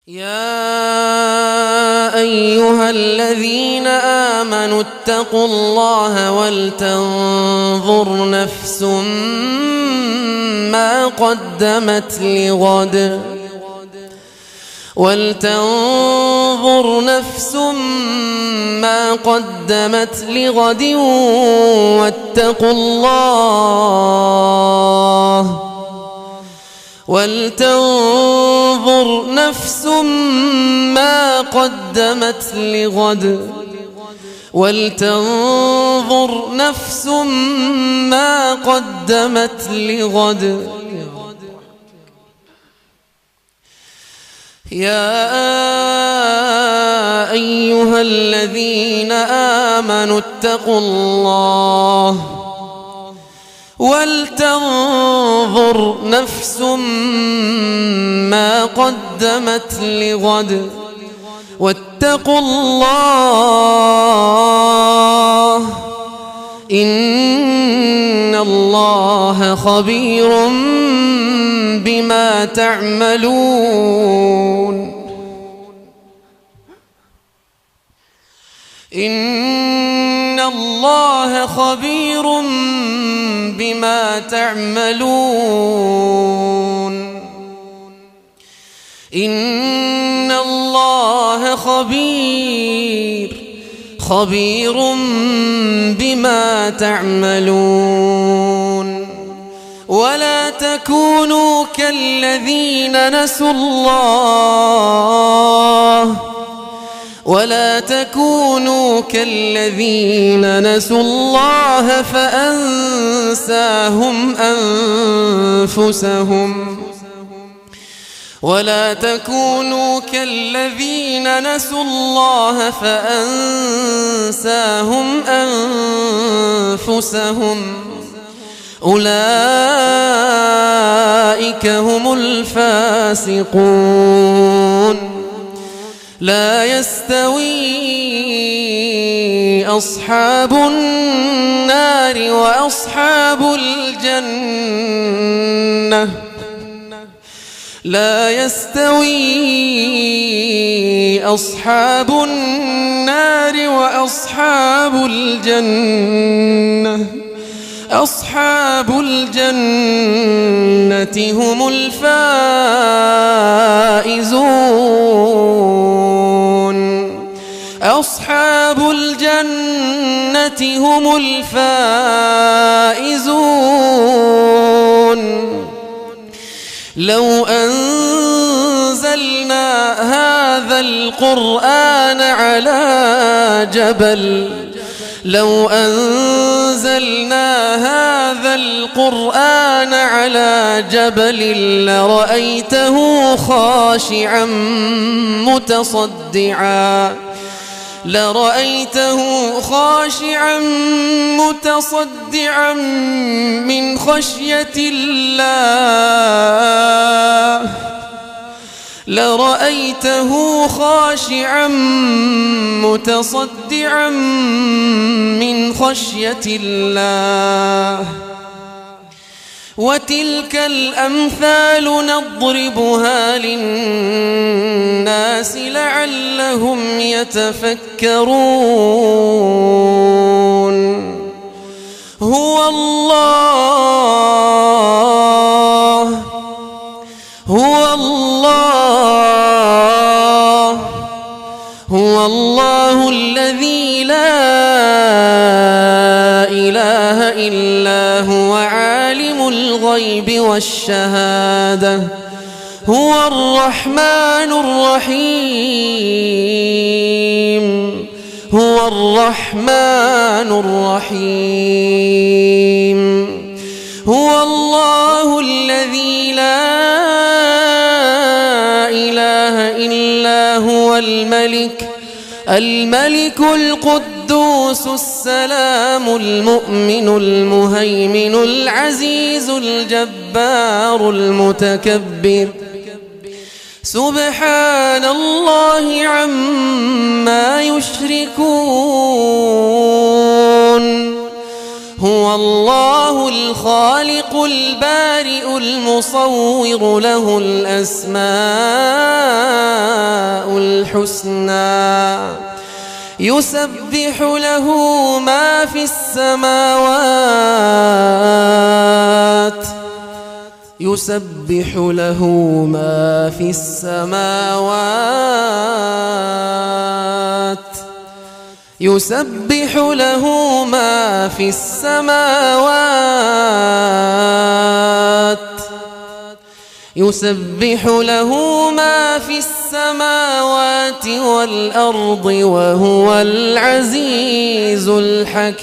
يا أيها الذين آمنوا اتقوا الله ولتنظر نفس ما قدمت لغد واتقوا الله ولتنظر نفس ما قدمت لغد يا أيها الذين آمنوا اتقوا الله ولتنظر نفس ما قدمت لغد واتقوا الله إن الله خبير بما تعملون إن الله خبير بما تعملون إن الله خبير بما تعملون ولا تكونوا كالذين نسوا الله فأنساهم أنفسهم أولئك هم الفاسقون لا يستوي أصحاب النار وأصحاب الجنة أصحاب الجنة هم الفائزون لو أنزلنا هذا القرآن على جبل لرأيته خاشعا متصدعا من خشية الله وتلك الأمثال نضربها للناس لعلهم يتفكرون هو الله الذي لا إله إلا هو عالم الغيب والشهادة هو الرحمن الرحيم هو الله الذي لا إله إلا هو الملك القدوس السلام المؤمن المهيمن العزيز الجبار المتكبر سبحان الله عما يشركون هو الله الخالق البارئ المصور له الأسماء الحسنى يسبح له ما في السماوات يسبح له ما في السماوات يسبح له ما في السماوات يسبح له ما في السماوات والأرض وهو العزيز الحكيم.